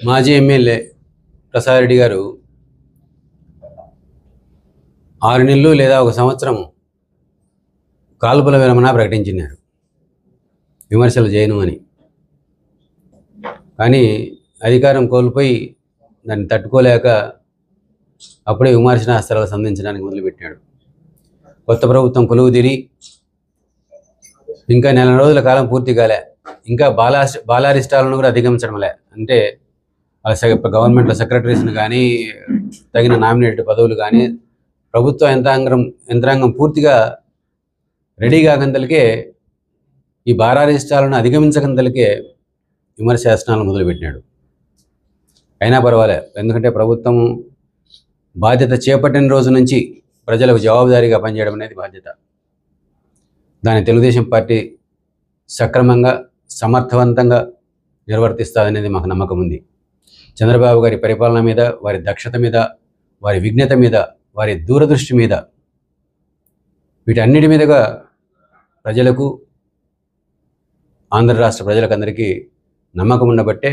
మాజీ ఎమ్మెల్యే ప్రసాద్ రెడ్డి గారు 6 నెలలు లేదా 1 సంవత్సరం కాల్పుల విరమణ ప్రకటించినారు విమర్శలు చేయను అని. కానీ అధికారం కోల్పోయి దాన్ని తట్టుకోలేక అప్పుడే విమర్శనాస్త్రాలు సంధించడానికి మొదలుపెట్టాడు. కొత్త ప్రభుత్వం కొలువు తీరి ఇంకా 4 రోజుల కాలం పూర్తి కాలే. ఇంకా బాలారిష్టాలను కూడా అధిగమించడంలే. అంటే గవర్నమెంట్లో సెక్రటరీస్ని కానీ, తగిన నామినేటెడ్ పదవులు కానీ, ప్రభుత్వ యంత్రాంగం పూర్తిగా రెడీ కాకంతలకే, ఈ బాలారిష్టాలను అధిగమించకంతలకే విమర్శాసనాలు మొదలుపెట్టినాడు. అయినా పర్వాలే, ఎందుకంటే ప్రభుత్వం బాధ్యత చేపట్టిన రోజు నుంచి ప్రజలకు జవాబుదారీగా పనిచేయడం అనేది బాధ్యత. దాన్ని తెలుగుదేశం పార్టీ సక్రమంగా సమర్థవంతంగా నిర్వర్తిస్తుందనేది మాకు నమ్మకం ఉంది. చంద్రబాబు గారి పరిపాలన మీద, వారి దక్షత మీద, వారి విజ్ఞత మీద, వారి దూరదృష్టి మీద, వీటన్నిటి మీదుగా ప్రజలకు, ఆంధ్ర రాష్ట్ర ప్రజలకందరికీ నమ్మకం ఉండబట్టే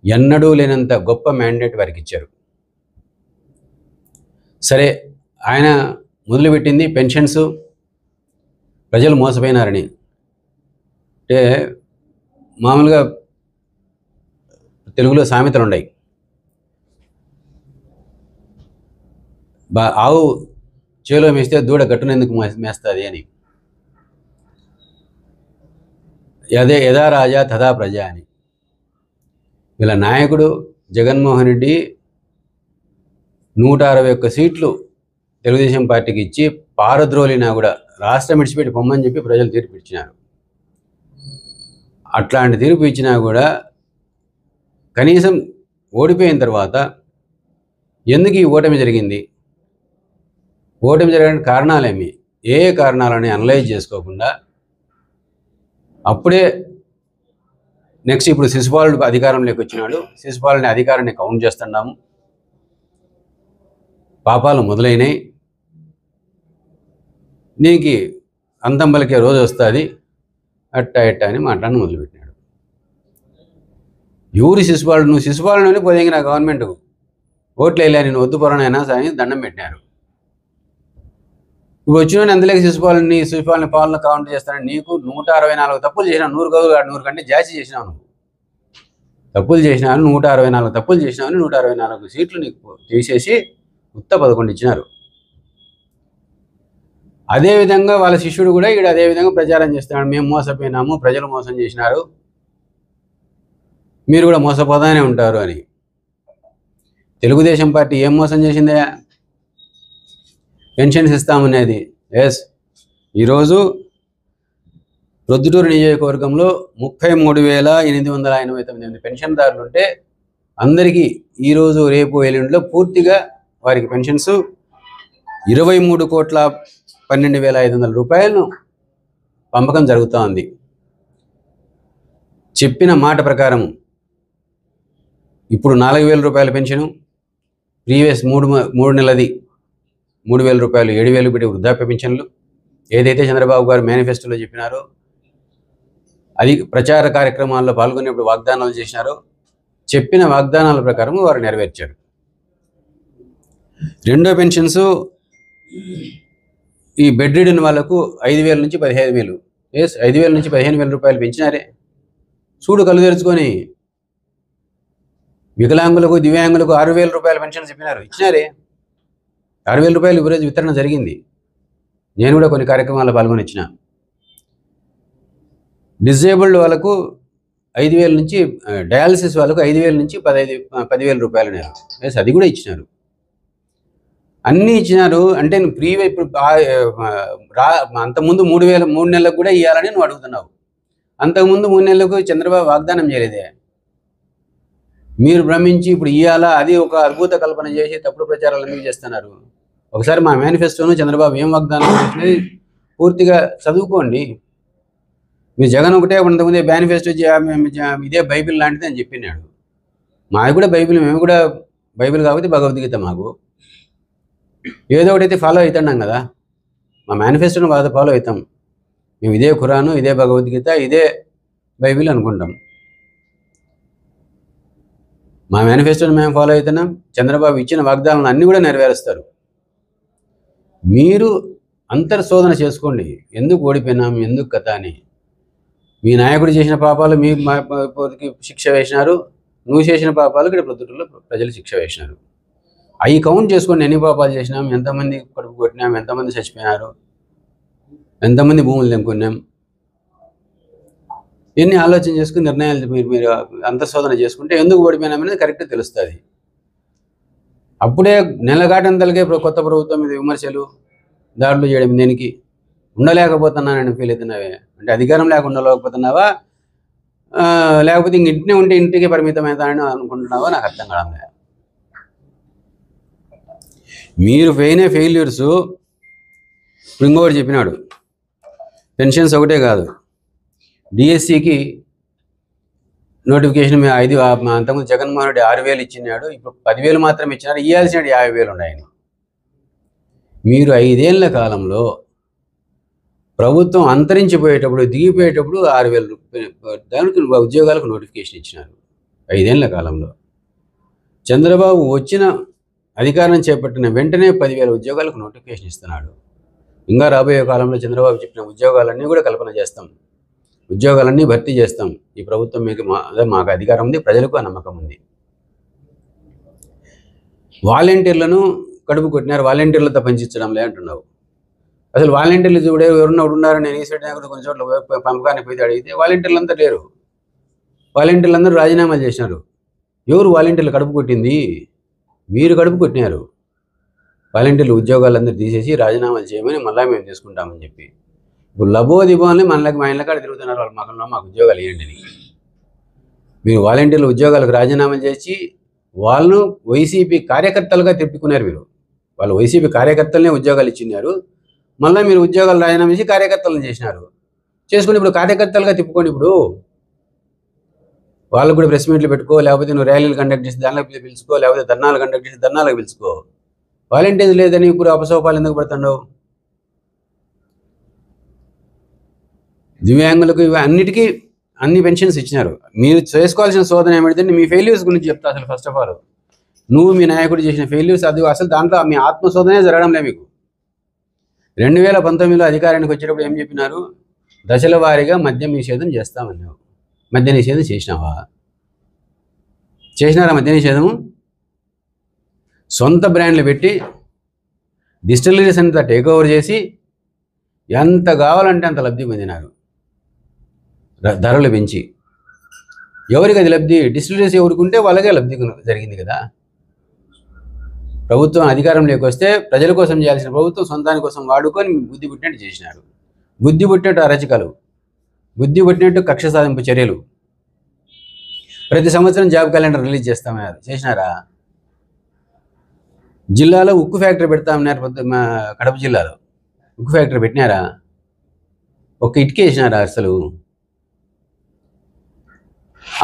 ఎన్నడూ లేనంత గొప్ప మ్యాండేట్ వారికి ఇచ్చారు. సరే, ఆయన మొదలుపెట్టింది పెన్షన్స్ ప్రజలు మోసపోయినారని. అంటే మామూలుగా తెలుగులో సామెతలు ఉన్నాయి. ఆవు చేలో మేస్తే దూడ గట్టునెందుకు మేస్తుంది అని. యథా రాజా తథా ప్రజ అని. వీళ్ళ నాయకుడు జగన్మోహన్ రెడ్డి 161 సీట్లు తెలుగుదేశం పార్టీకి ఇచ్చి పారద్రోలినా కూడా రాష్ట్రం విడిచిపెట్టి పొమ్మని చెప్పి ప్రజలు తీర్పు ఇచ్చినారు. అట్లాంటి తీర్పు ఇచ్చినా కూడా కనీసం ఓడిపోయిన తర్వాత ఎందుకు ఈ ఓటమి జరిగింది, ఓటమి జరగడానికి కారణాలేమి, ఏ కారణాలని అనలైజ్ చేసుకోకుండా అప్పుడే నెక్స్ట్ ఇప్పుడు శిశుపాలుడు అధికారంలోకి వచ్చినాడు, శిశుపాలుని అధికారాన్ని కౌంట్ చేస్తున్నాము, పాపాలు మొదలైనవి, దీనికి అంతం పలికే రోజు వస్తుంది, అట్టా ఇట్టా అని మాట్లాడడం మొదలుపెట్టినాడు. ఎవరు శిశుపాలుడు? నువ్వు శిశుపాలుని పోదెంగి నా గవర్నమెంట్కు ఓట్లు వేయలే, నేను వద్దు పొరనైనా అని దండం పెట్టినారు. ఇప్పుడు వచ్చిన అందులోకి శిశుపాలని పాలన కౌంట్ చేస్తానని నీకు 164 తప్పులు చేసినావు. 100 కంటే జాస్తి చేసినావు. నువ్వు తప్పులు చేసినావు, 164 తప్పులు చేసినావు. 164 సీట్లు నీకు తీసేసి ఉత్త 11 ఇచ్చినారు. అదేవిధంగా వాళ్ళ శిష్యుడు కూడా ఇక్కడ అదేవిధంగా ప్రచారం చేస్తున్నాడు, మేము మోసపోయినాము, ప్రజలు మోసం చేసినారు, మీరు కూడా మోసపోతానే ఉంటారు అని. తెలుగుదేశం పార్టీ ఏం మోసం చేసిందే? పెన్షన్స్ ఇస్తామనేది. ఎస్, ఈరోజు ప్రొద్దుటూరు నియోజకవర్గంలో 33,889 పెన్షన్దారులు ఉంటే అందరికీ ఈరోజు రేపు ఎల్లుండిలో పూర్తిగా వారికి పెన్షన్స్ 23,12,500 రూపాయలను పంపకం జరుగుతూ ఉంది. చెప్పిన మాట ప్రకారం ఇప్పుడు 4,000 రూపాయల పెన్షను, ప్రీవియస్ 3 నెలది 3,000 రూపాయలు, 7,000 పెట్టి వృద్ధాప్య పెన్షన్లు, ఏదైతే చంద్రబాబు గారు మేనిఫెస్టోలో చెప్పినారో, అది ప్రచార కార్యక్రమాల్లో పాల్గొనేప్పుడు వాగ్దానాలు చేసినారో, చెప్పిన వాగ్దానాల ప్రకారం వారు నెరవేర్చారు. రెండో పెన్షన్స్ ఈ బెడ్ రిడన్ వాళ్ళకు 5,000 నుంచి 15,000, ఎస్ 5,000 నుంచి 15,000 రూపాయలు పెంచినారే. చూడు కళ్ళు తెరుచుకొని. వికలాంగులకు, దివ్యాంగులకు 6,000 రూపాయల పెన్షన్ చెప్పినారు, ఇచ్చినారే. 6,000 రూపాయలు ఈరోజు వితరణ జరిగింది. నేను కూడా కొన్ని కార్యక్రమాల్లో పాల్గొని ఇచ్చిన. డిజేబుల్డ్ వాళ్ళకు 5,000 నుంచి, డయాలసిస్ వాళ్ళకు 5,000 నుంచి 10,000 రూపాయలు నేను, ఎస్ అది కూడా ఇచ్చినారు. అన్నీ ఇచ్చినారు. అంటే నువ్వు ఇప్పుడు అంతకుముందు 3 నెలలకు కూడా ఇవ్వాలని నువ్వు అడుగుతున్నావు. అంతకుముందు 3 నెలలకు చంద్రబాబు వాగ్దానం చేయలేదే. మీరు భ్రమించి ఇప్పుడు ఇవ్వాలా, అది ఒక అద్భుత కల్పన చేసి తప్పుడు ప్రచారాలు ఎందుకు చేస్తున్నారు? ఒకసారి మా మేనిఫెస్టోను చంద్రబాబు ఏం వాగ్దానం చేసినది పూర్తిగా చదువుకోండి. మీరు జగన్ ఒకటే ఇంతకుముందే మేనిఫెస్టో ఇదే బైబిల్ లాంటిది అని చెప్పినాడు. మాది కూడా బైబిల్, మేము కూడా బైబిల్ కాకపోతే భగవద్గీత. మాకు ఏదో ఒకటైతే ఫాలో అవుతున్నాం కదా. మా మేనిఫెస్టోను బాగా ఫాలో అవుతాం. మేము ఇదే ఖురాను, ఇదే భగవద్గీత, ఇదే బైబిల్ అనుకుంటాం. మా మేనిఫెస్టోని మేము ఫాలో అవుతున్నాం. చంద్రబాబు ఇచ్చిన వాగ్దానాలను అన్నీ కూడా నెరవేరుస్తారు. మీరు అంతర్శోధన చేసుకోండి, ఎందుకు ఓడిపోయినాం, ఎందుకు కథ అని. మీ నాయకుడు చేసిన పాపాలు మీ శిక్ష వేసినారు, నువ్వు చేసిన పాపాలు ఇక్కడ ప్రొద్దుటూరులో ప్రజలు శిక్ష వేసినారు. అవి కౌంట్ చేసుకోండి, ఎన్ని పాపాలు చేసినాం, ఎంతమంది కడుపు కొట్టినాం, ఎంతమంది చచ్చిపోయినారు, ఎంతమంది భూములు తెంపుకున్నాం, ఎన్ని ఆలోచన చేసుకుని నిర్ణయాలు మీరు అంతర్శోధన చేసుకుంటే ఎందుకు ఓడిపోయినామనేది కరెక్ట్గా తెలుస్తుంది. అప్పుడే నెలగాటంతలకే కొత్త ప్రభుత్వం మీద విమర్శలు, దాడులు చేయడం దేనికి? ఉండలేకపోతున్నానని ఫీల్ అవుతున్నావే అంటే అధికారం లేకుండా ఉండలేకపోతున్నావా, లేకపోతే ఇంక ఇంటినే ఉంటే ఇంటికి పరిమితమవుతానని అనుకుంటున్నావా? నాకు అర్థం కావడం లేదు. మీరు ఫెయిల్యూర్స్ ఇంకొకటి చెప్పినాడు, పెన్షన్స్ ఒకటే కాదు, డిఎస్సికి నోటిఫికేషన్ అంతకుముందు జగన్మోహన్ రెడ్డి 6,000 ఇచ్చినాడు, ఇప్పుడు 10,000 మాత్రం ఇచ్చినారు, ఇవ్వాల్సిన 50,000 ఉన్నాయని. మీరు 5 ఏళ్ల కాలంలో ప్రభుత్వం అంతరించిపోయేటప్పుడు, దిగిపోయేటప్పుడు 6,000 దానికి ఉద్యోగాలకు నోటిఫికేషన్ ఇచ్చినారు 5 ఏళ్ల కాలంలో. చంద్రబాబు వచ్చిన అధికారం చేపట్టిన వెంటనే 10,000 ఉద్యోగాలకు నోటిఫికేషన్ ఇస్తున్నాడు. ఇంకా రాబోయే కాలంలో చంద్రబాబు చెప్పిన ఉద్యోగాలన్నీ కూడా కల్పన చేస్తాం, ఉద్యోగాలన్నీ భర్తీ చేస్తాం. ఈ ప్రభుత్వం మీకు మాకు అధికారం ఉంది, ప్రజలకు ఆ నమ్మకం ఉంది. వాలంటీర్లను కడుపు కొట్టినారు, వాలంటీర్లతో పనిచేయడంలే అంటున్నావు. అసలు వాలంటీర్లు చూడే ఎవరున్నా ఉన్నారని నేను ఈశ్వరి కొన్ని చోట్ల పంపకానికి పోయి అడిగితే వాలంటీర్లు అంతా లేరు, వాలంటీర్లు అందరూ రాజీనామాలు చేసినారు. ఎవరు వాలంటీర్లు కడుపు కొట్టింది? మీరు కడుపు కొట్టినారు. వాలంటీర్లు ఉద్యోగాలందరూ తీసేసి రాజీనామాలు చేయమని మళ్ళీ మేము తీసుకుంటామని చెప్పి ఇప్పుడు లబోదిబోని మనకి మా ఇళ్ళ కాడ తిరుగుతున్నారు. వాళ్ళు మాకు ఉద్యోగాలు ఇవ్వండి అని. మీరు వాలంటీర్లు ఉద్యోగాలకు రాజీనామాలు చేసి వాళ్ళను వైసీపీ కార్యకర్తలుగా తిప్పుకున్నారు. మీరు వాళ్ళు వైసీపీ కార్యకర్తలనే ఉద్యోగాలు ఇచ్చినారు, మళ్ళీ మీరు ఉద్యోగాలు రాజీనామా చేసి కార్యకర్తలను చేసినారు. చేసుకుని ఇప్పుడు కార్యకర్తలుగా తిప్పుకోండి. ఇప్పుడు వాళ్ళకు కూడా ప్రెస్ మీట్లు పెట్టుకో, లేకపోతే నువ్వు ర్యాలీలు కండక్ట్ చేసి దానిలోకి పిలుచుకో, లేకపోతే ధర్నాలు కండక్ట్ చేసి ధర్నాలకు పిలుచుకో. వాలంటీర్లు లేదని ఇప్పుడు అపసోపాలు ఎందుకు పడుతున్నావు? దివ్యాంగులకు అన్నిటికీ అన్ని పెన్షన్స్ ఇచ్చినారు. మీరు చేసుకోవాల్సిన శోధన ఏమిటంటే మీ ఫెయిల్యూర్స్ గురించి చెప్తా. అసలు ఫస్ట్ ఆఫ్ ఆల్ నువ్వు మీ నాయకుడు చేసిన ఫెయిల్యూర్స్, అది అసలు దాంట్లో మీ ఆత్మశోధనే జరగడంలే. మీకు 2019లో అధికారానికి వచ్చేటప్పుడు ఏం చెప్పినారు? దశల వారీగా మద్యం నిషేధం చేస్తామన్నావు. మద్య నిషేధం చేసినావా? చేసినారా మద్య నిషేధము? సొంత బ్రాండ్లు పెట్టి డిస్టిలరీస్ అంతా టేక్ ఓవర్ చేసి ఎంత కావాలంటే అంత లబ్ధి పొందినారు, ధరలు పెంచి. ఎవరికి అది లబ్ధి? డిస్టిలరీస్ ఎవరికి ఉంటే వాళ్ళకే లబ్ధి జరిగింది కదా. ప్రభుత్వం అధికారం లేకొస్తే ప్రజల కోసం చేయాల్సిన ప్రభుత్వం సొంతాని కోసం వాడుకొని బుద్ధి పుట్టినట్టు చేసినారు. బుద్ధి పుట్టినట్టు అరచకాలు, బుద్ధి పుట్టినట్టు కక్ష సాధింపు చర్యలు. ప్రతి సంవత్సరం జాబ్ క్యాలెండర్ రిలీజ్ చేస్తామన్నారు, చేసినారా? జిల్లాలో ఉక్కు ఫ్యాక్టరీ పెడతామన్నారు, కడప జిల్లాలో ఉక్కు ఫ్యాక్టరీ పెట్టినారా? ఒక్క ఇటుక వేసినారా? అసలు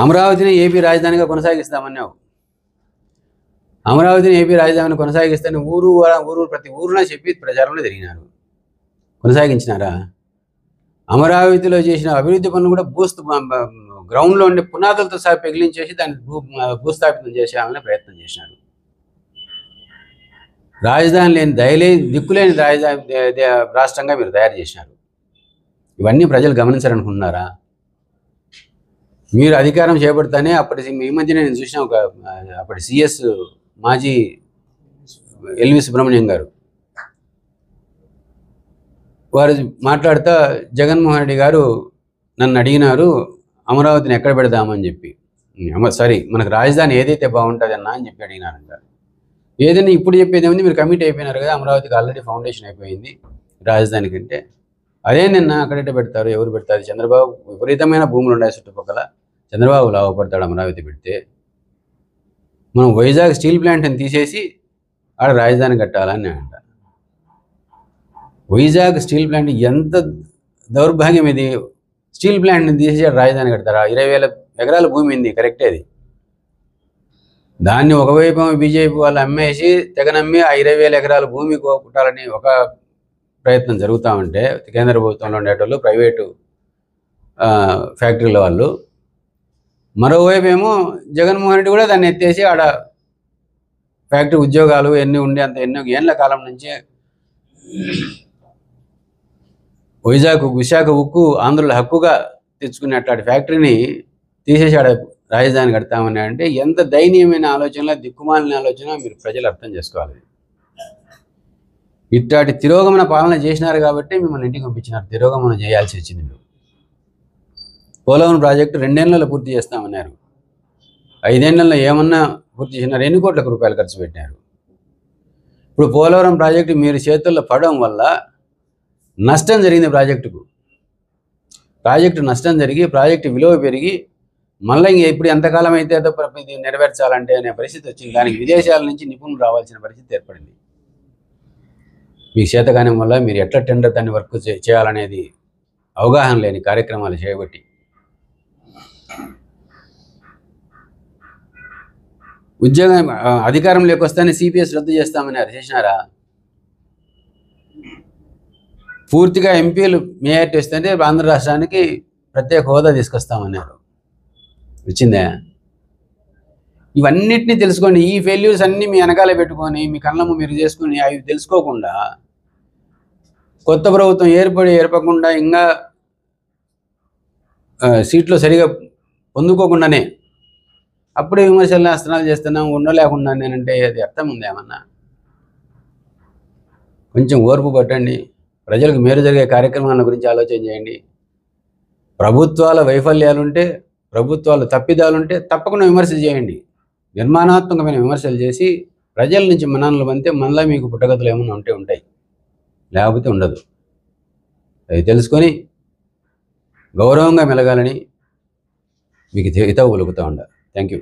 అమరావతిని ఏపీ రాజధానిగా కొనసాగిస్తామన్నావు. అమరావతిని ఏపీ రాజధానిని కొనసాగిస్తాను ఊరు ప్రతి ఊరులో చెప్పి ప్రచారంలో తిరిగినారు. కొనసాగించినారా? అమరావతిలో చేసిన అభివృద్ధి పనులు కూడా గ్రౌండ్లో ఉండే పునాదులతో సహా పెగిలించేసి దాన్ని భూస్థాపితం చేసేయాలనే ప్రయత్నం చేసినారు. రాజధాని లేని దిక్కులేని రాష్ట్రంగా మీరు తయారు చేసినారు. ఇవన్నీ ప్రజలు గమనించారనుకుంటున్నారా? మీరు అధికారం చేపడతానే ఈ మధ్యనే నేను చూసిన అప్పటి సిఎస్ మాజీ ఎల్వి సుబ్రహ్మణ్యం గారు వారు మాట్లాడుతూ జగన్మోహన్ రెడ్డి గారు నన్ను అడిగినారు అమరావతిని ఎక్కడ పెడదామని చెప్పి. మనకు రాజధాని ఏదైతే బాగుంటుంది అన్నా అని చెప్పి అడిగినారంట. ఏదైనా ఇప్పుడు చెప్పేది ఏముంది, మీరు కమిట్ అయిపోయినారు కదా, అమరావతికి ఆల్రెడీ ఫౌండేషన్ అయిపోయింది రాజధాని కంటే. అదే నిన్న అక్కడైతే పెడతారు, ఎవరు పెడతారు? చంద్రబాబు విపరీతమైన భూములు ఉన్నాయి చుట్టుపక్కల, చంద్రబాబు లాభపడతాడు అమరావతి పెడితే. మనం వైజాగ్ స్టీల్ ప్లాంట్ని తీసేసి ఆడ రాజధాని కట్టాలని అంట. వైజాగ్ స్టీల్ ప్లాంట్ ఎంత దౌర్భాగ్యం ఇది! స్టీల్ ప్లాంట్ని తీసేసి రాజధాని కడతారా? 20,000 ఎకరాల భూమి ఉంది, కరెక్టే అది. దాన్ని ఒకవైపు బీజేపీ వాళ్ళు అమ్మేసి తెగనమ్మి ఆ 20,000 ఎకరాల భూమి కుట్టాలని ఒక ప్రయత్నం జరుగుతూ ఉంటే కేంద్ర ప్రభుత్వంలో ఉండేటోళ్ళు, ప్రైవేటు ఫ్యాక్టరీల వాళ్ళు మరోవైపు ఏమో జగన్మోహన్ రెడ్డి కూడా దాన్ని ఎత్తేసి ఆడ ఫ్యాక్టరీ ఉద్యోగాలు ఎన్ని ఉండి అంత ఎన్నో ఏళ్ల కాలం నుంచి విశాఖ ఉక్కు ఆంధ్రుల హక్కుగా తెచ్చుకునే అట్లాంటి ఫ్యాక్టరీని తీసేసి ఆడ రాజధాని కడతామని అంటే ఎంత దయనీయమైన ఆలోచన, దిక్కుమాలిన ఆలోచన మీరు ప్రజలు అర్థం చేసుకోవాలి. ఇట్లాంటి తిరోగమన పాలన చేసినారు కాబట్టి మిమ్మల్ని ఇంటికి పంపించినారు. తిరోగమనం చేయాల్సి వచ్చింది. మీరు పోలవరం ప్రాజెక్టు 2 ఏళ్లలో పూర్తి చేస్తామన్నారు. 5 ఏళ్లలో ఏమన్నా పూర్తి చేసినారు? ఎన్ని కోట్ల రూపాయలు ఖర్చు పెట్టినారు? ఇప్పుడు పోలవరం ప్రాజెక్టు మీరు చేతుల్లో పడడం వల్ల నష్టం జరిగింది. ప్రాజెక్టు నష్టం జరిగి ప్రాజెక్టు విలువ పెరిగి మళ్ళీ ఇప్పుడు ఎంతకాలం అయితే ఇది నెరవేర్చాలంటే అనే పరిస్థితి వచ్చింది. దానికి విదేశాల నుంచి నిపుణులు రావాల్సిన పరిస్థితి ఏర్పడింది. మీ చేతకానం వల్ల మీరు ఎట్లా టెండర్ దాన్ని వర్క్ చేయాలనేది అవగాహన లేని కార్యక్రమాలు చేయబట్టి ఉద్యోగం అధికారంలోకి వస్తేనే సిపిఎస్ రద్దు చేస్తామన్నారు. చేసినారా? పూర్తిగా ఎంపీలు మేయర్టీ వస్తుంటే ఆంధ్ర రాష్ట్రానికి ప్రత్యేక హోదా తీసుకొస్తామన్నారు. వచ్చిందా? ఇవన్నిటినీ తెలుసుకోండి. ఈ ఫెయిల్యూర్స్ అన్నీ మీ వెనకాల పెట్టుకొని మీ కళ్ళము మీరు చేసుకుని అవి తెలుసుకోకుండా కొత్త ప్రభుత్వం ఏర్పడకుండా ఇంకా సీట్లు సరిగా పొందుకోకుండానే అప్పుడే విమర్శలు అస్త్రాలు చేస్తున్నాం ఉండలేకుండా నేనంటే అది అర్థం ఉంది ఏమన్నా? కొంచెం ఓర్పు పట్టండి. ప్రజలకు మేలు జరిగే కార్యక్రమాల గురించి ఆలోచన చేయండి. ప్రభుత్వాల వైఫల్యాలుంటే, ప్రభుత్వాలు తప్పిదాలుంటే తప్పకుండా విమర్శలు చేయండి. నిర్మాణాత్మకమైన విమర్శలు చేసి ప్రజల నుంచి మన్ననలు పొందితే మళ్ళీ మీకు పుట్టగతులు ఏమన్నా ఉంటాయి, లేకపోతే ఉండదు. అది తెలుసుకొని గౌరవంగా మెలగాలని మీకు హితవు పలుకుతూ ఉండాలి. Thank you.